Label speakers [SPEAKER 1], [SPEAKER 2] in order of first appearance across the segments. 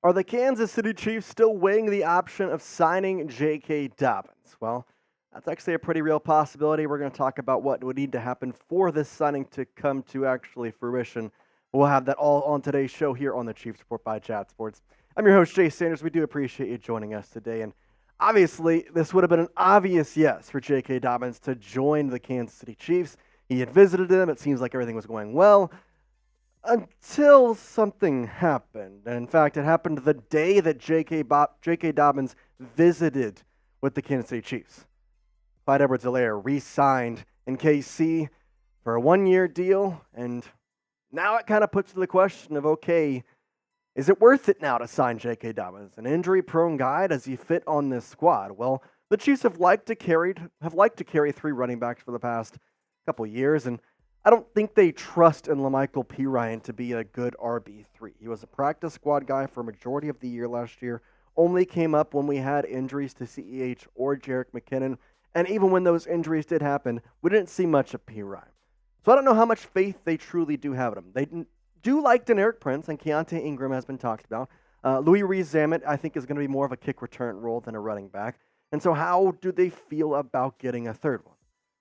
[SPEAKER 1] Are the Kansas City Chiefs still weighing the option of signing J.K. Dobbins? Well, that's actually a pretty real possibility. We're going to talk about what would need to happen for this signing to come to actually fruition. We'll have that all on today's show here on the Chiefs Report by Chat Sports. I'm your host, Jace Andrews. We do appreciate you joining us today. And obviously, this would have been an obvious yes for J.K. Dobbins to join the Kansas City Chiefs. He had visited them. It seems like everything was going well. Until something happened. And in fact, it happened the day that J.K. Dobbins visited with the Kansas City Chiefs. Clyde Edwards-helaire re-signed in KC for a one-year deal, and now it kind of puts to the question of, okay, is it worth it now to sign J.K. Dobbins? An injury-prone guy, does he fit on this squad? Well, the Chiefs have liked to carry three running backs for the past couple years, and I don't think they trust in La'Mical Perine to be a good RB3. He was a practice squad guy for a majority of the year last year, only came up when we had injuries to CEH or Jerick McKinnon, and even when those injuries did happen, we didn't see much of Perine. So I don't know how much faith they truly do have in him. They do like Deneric Prince, and Keontae Ingram has been talked about. Louis Rees-Zammit, I think, is going to be more of a kick return role than a running back. And so how do they feel about getting a third one?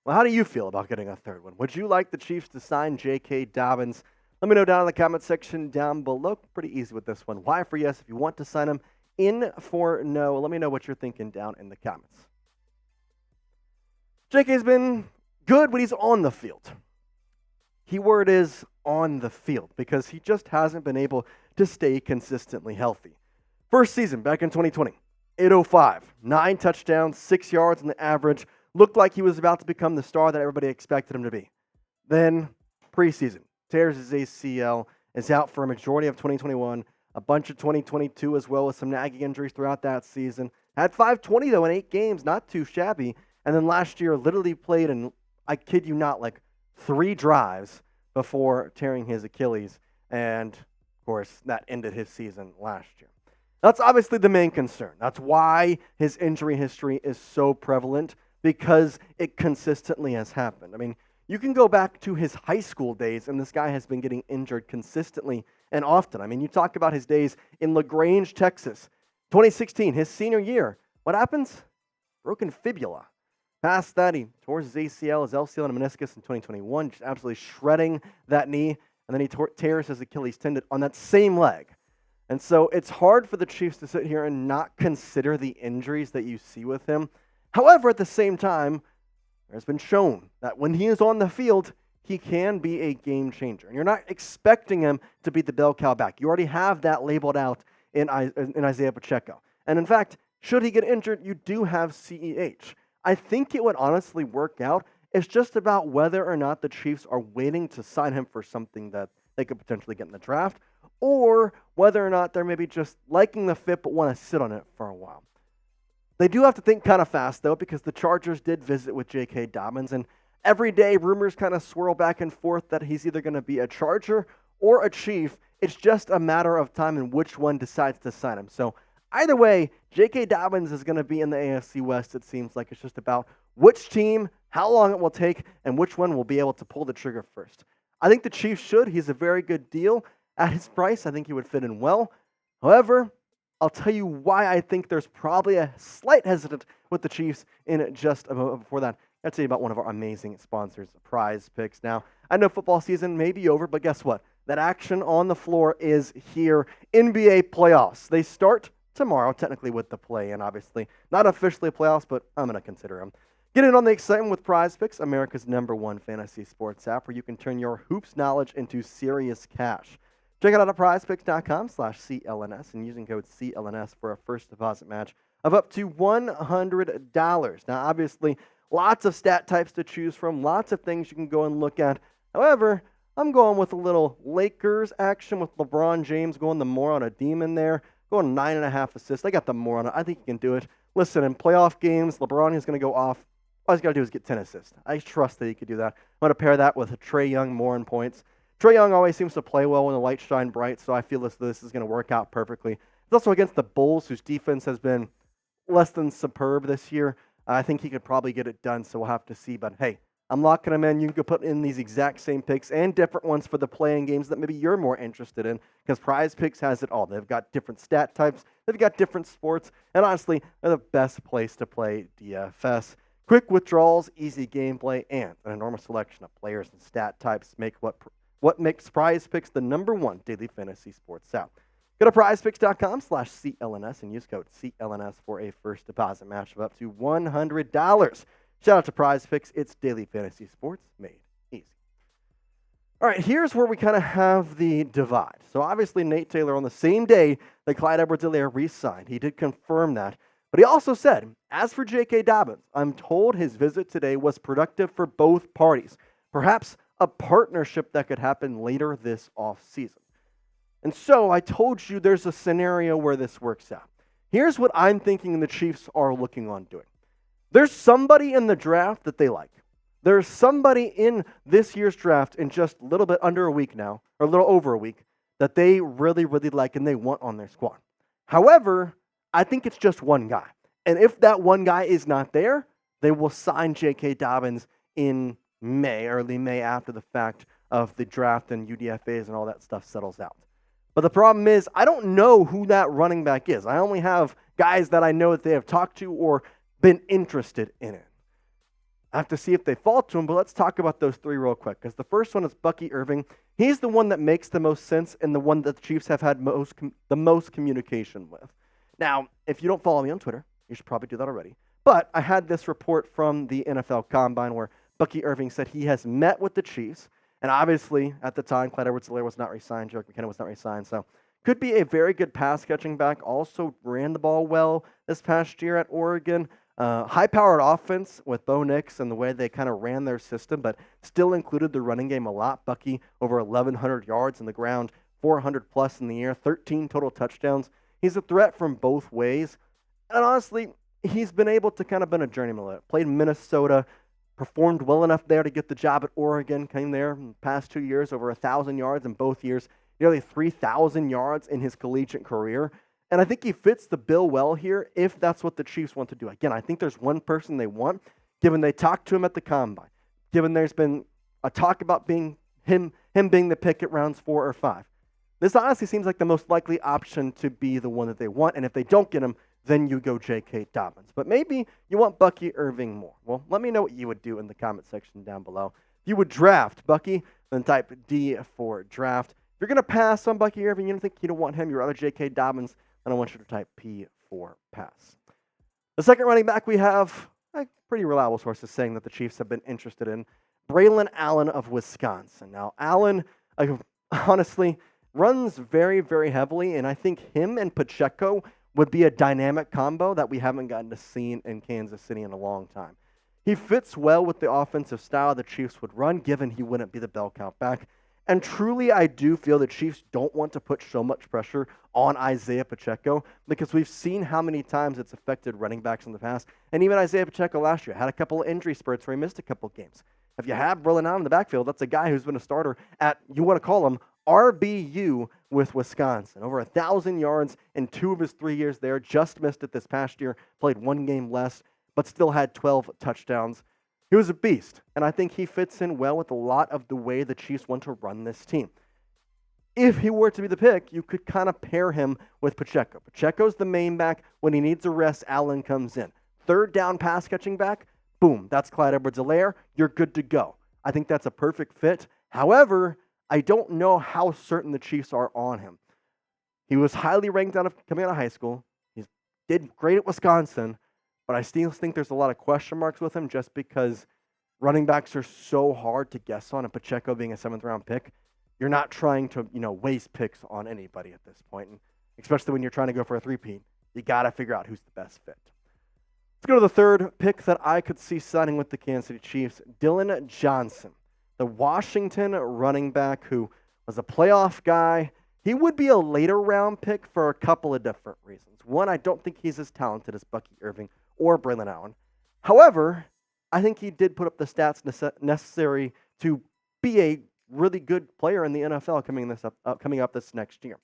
[SPEAKER 1] Well, how do you feel about getting a third one? Would you like the Chiefs to sign J.K. Dobbins? Let me know down in the comment section down below. Pretty easy with this one. Y for yes if you want to sign him. In for no. Let me know what you're thinking down in the comments. J.K.'s been good when he's on the field. Keyword is on the field because he just hasn't been able to stay consistently healthy. First season back in 2020, 805, 9 touchdowns, 6 yards on the average. Looked like he was about to become the star that everybody expected him to be. Then, preseason, tears his ACL, is out for a majority of 2021, a bunch of 2022 as well, with some nagging injuries throughout that season. Had 520, though, in 8 games, not too shabby. And then last year, literally played in, I kid you not, like 3 drives before tearing his Achilles. And, of course, that ended his season last year. That's obviously the main concern. That's why his injury history is so prevalent, because it consistently has happened. I mean, you can go back to his high school days, and this guy has been getting injured consistently and often. I mean, you talk about his days in LaGrange, Texas. 2016, his senior year. What happens? Broken fibula. Past that, he tore his ACL, his LCL, and meniscus in 2021, just absolutely shredding that knee. And then he tears his Achilles tendon on that same leg. And so it's hard for the Chiefs to sit here and not consider the injuries that you see with him. However, at the same time, there's been shown that when he is on the field, he can be a game changer. And you're not expecting him to be the bell cow back. You already have that labeled out in Isaiah Pacheco. And in fact, should he get injured, you do have CEH. I think it would honestly work out. It's just about whether or not the Chiefs are waiting to sign him for something that they could potentially get in the draft, or whether or not they're maybe just liking the fit but want to sit on it for a while. They do have to think kind of fast, though, because the Chargers did visit with J.K. Dobbins, and every day rumors kind of swirl back and forth that he's either going to be a Charger or a Chief. It's just a matter of time and which one decides to sign him. So either way, J.K. Dobbins is going to be in the AFC West, it seems like. It's just about which team, how long it will take, and which one will be able to pull the trigger first. I think the Chiefs should. He's a very good deal. At his price, I think he would fit in well. However, I'll tell you why I think there's probably a slight hesitant with the Chiefs in just a moment before that. I'll tell you about one of our amazing sponsors, Prize Picks. Now, I know football season may be over, but guess what? That action on the floor is here. NBA playoffs. They start tomorrow, technically with the play-in, obviously. Not officially playoffs, but I'm going to consider them. Get in on the excitement with Prize Picks, America's #1 fantasy sports app, where you can turn your hoops knowledge into serious cash. Check it out at prizepicks.com/CLNS and using code CLNS for a first deposit match of up to $100. Now, obviously, lots of stat types to choose from, lots of things you can go and look at. However, I'm going with a little Lakers action with LeBron James going the more on a demon there, going 9.5 assists. I got the more on it. I think he can do it. Listen, in playoff games, LeBron is going to go off. All he's got to do is get 10 assists. I trust that he could do that. I'm going to pair that with Trae Young more in points. Trae Young always seems to play well when the lights shine bright, so I feel as though this is going to work out perfectly. It's also against the Bulls, whose defense has been less than superb this year. I think he could probably get it done, so we'll have to see. But, hey, I'm locking them in. You can go put in these exact same picks and different ones for the playing games that maybe you're more interested in, because Prize Picks has it all. They've got different stat types. They've got different sports. And honestly, they're the best place to play DFS. Quick withdrawals, easy gameplay, and an enormous selection of players and stat types make what makes Prize Picks the #1 daily fantasy sports app. Go to prizepicks.com/CLNS and use code CLNS for a first deposit match of up to $100. Shout out to Prize Picks. It's daily fantasy sports made easy. All right, here's where we kind of have the divide. So obviously Nate Taylor, on the same day that Clyde Edwards-Helaire re-signed, he did confirm that. But he also said, as for J.K. Dobbins, I'm told his visit today was productive for both parties. Perhaps a partnership that could happen later this offseason. And so I told you there's a scenario where this works out. Here's what I'm thinking the Chiefs are looking on doing. There's somebody in the draft that they like. There's somebody in this year's draft in just a little bit under a week now, or a little over a week, that they really, really like and they want on their squad. However, I think it's just one guy. And if that one guy is not there, they will sign J.K. Dobbins in May, early May, after the fact of the draft and UDFAs and all that stuff settles out. But the problem is, I don't know who that running back is. I only have guys that I know that they have talked to or been interested in it. I have to see if they fall to him, but let's talk about those three real quick, because the first one is Bucky Irving. He's the one that makes the most sense and the one that the Chiefs have had the most communication with. Now, if you don't follow me on Twitter, you should probably do that already. But I had this report from the NFL Combine where Bucky Irving said he has met with the Chiefs, and obviously, at the time, Clyde Edwards-Helaire was not re-signed, Jerick McKinnon was not re-signed, so could be a very good pass-catching back. Also ran the ball well this past year at Oregon. High-powered offense with Bo Nix and the way they kind of ran their system, but still included the running game a lot. Bucky over 1,100 yards in the ground, 400 plus in the air, 13 total touchdowns. He's a threat from both ways. And honestly, he's been able to kind of been a journeyman. Played in Minnesota, performed well enough there to get the job at Oregon. Came there in the past 2 years, over 1,000 yards in both years, nearly 3,000 yards in his collegiate career. And I think he fits the bill well here if that's what the Chiefs want to do. Again, I think there's one person they want, given they talked to him at the Combine, given there's been a talk about being him being the pick at rounds 4 or 5. This honestly seems like the most likely option to be the one that they want. And if they don't get him, then you go J.K. Dobbins. But maybe you want Bucky Irving more. Well, let me know what you would do in the comment section down below. If you would draft Bucky, then type D for draft. If you're going to pass on Bucky Irving, you don't want him, you're other J.K. Dobbins, then I want you to type P for pass. The second running back we have, a pretty reliable sources saying that the Chiefs have been interested in, Braelon Allen of Wisconsin. Now, Allen, honestly, runs very, very heavily, and I think him and Pacheco would be a dynamic combo that we haven't gotten to see in Kansas City in a long time. He fits well with the offensive style the Chiefs would run, given he wouldn't be the bell cow back. And truly, I do feel the Chiefs don't want to put so much pressure on Isaiah Pacheco because we've seen how many times it's affected running backs in the past. And even Isaiah Pacheco last year had a couple of injury spurts where he missed a couple of games. If you have Braelon out in the backfield, that's a guy who's been a starter at, you want to call him, RBU with Wisconsin. Over 1,000 yards in 2 of his 3 years there. Just missed it this past year. Played 1 game less, but still had 12 touchdowns. He was a beast, and I think he fits in well with a lot of the way the Chiefs want to run this team. If he were to be the pick, you could kind of pair him with Pacheco. Pacheco's the main back. When he needs a rest, Allen comes in. Third down pass catching back, boom, that's Clyde Edwards-Helaire. You're good to go. I think that's a perfect fit. However, I don't know how certain the Chiefs are on him. He was highly ranked coming out of high school. He did great at Wisconsin, but I still think there's a lot of question marks with him just because running backs are so hard to guess on, and Pacheco being a 7th-round pick, you're not trying to, waste picks on anybody at this point, and especially when you're trying to go for a three-peat. You got to figure out who's the best fit. Let's go to the third pick that I could see signing with the Kansas City Chiefs, Dillon Johnson, the Washington running back who was a playoff guy. He would be a later round pick for a couple of different reasons. One, I don't think he's as talented as Bucky Irving or Braelon Allen. However, I think he did put up the stats necessary to be a really good player in the NFL coming up this next year.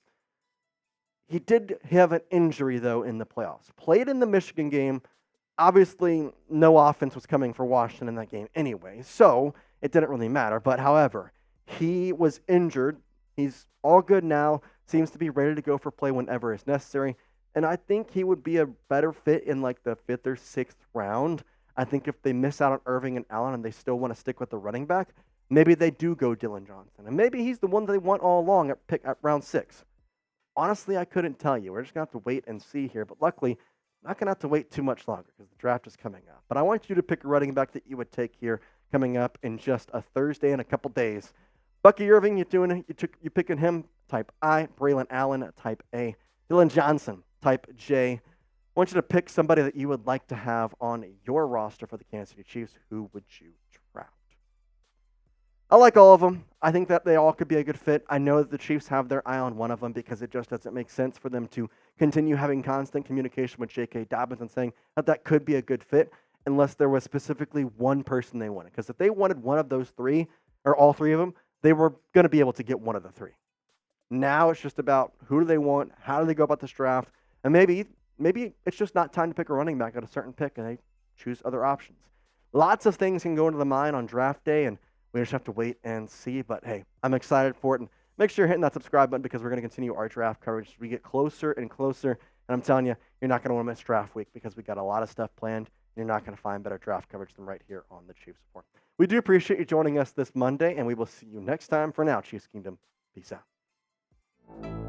[SPEAKER 1] He did have an injury, though, in the playoffs. Played in the Michigan game, Obviously, no offense was coming for Washington in that game anyway, so it didn't really matter. But however, he was injured. He's all good now, seems to be ready to go for play whenever it's necessary. And I think he would be a better fit in like the 5th or 6th round. I think if they miss out on Irving and Allen and they still want to stick with the running back, maybe they do go Dillon Johnson. And maybe he's the one they want all along at round 6. Honestly, I couldn't tell you. We're just going to have to wait and see here. But luckily, not going to have to wait too much longer because the draft is coming up. But I want you to pick a running back that you would take here coming up in just a Thursday and a couple days. Bucky Irving, you picking him, type I. Braelen Allen, type A. Dillon Johnson, type J. I want you to pick somebody that you would like to have on your roster for the Kansas City Chiefs. Who would you draft? I like all of them. I think that they all could be a good fit. I know that the Chiefs have their eye on one of them because it just doesn't make sense for them to continue having constant communication with J.K. Dobbins and saying that could be a good fit unless there was specifically one person they wanted. Because if they wanted one of those three, or all three of them, they were going to be able to get one of the three. Now it's just about who do they want, how do they go about this draft, and maybe it's just not time to pick a running back at a certain pick and they choose other options. Lots of things can go into the mind on draft day, and we just have to wait and see. But hey, I'm excited for it. And make sure you're hitting that subscribe button because we're going to continue our draft coverage as we get closer and closer. And I'm telling you, you're not going to want to miss draft week because we got a lot of stuff planned. You're not going to find better draft coverage than right here on the Chiefs Report. We do appreciate you joining us this Monday, and we will see you next time. For now, Chiefs Kingdom, peace out.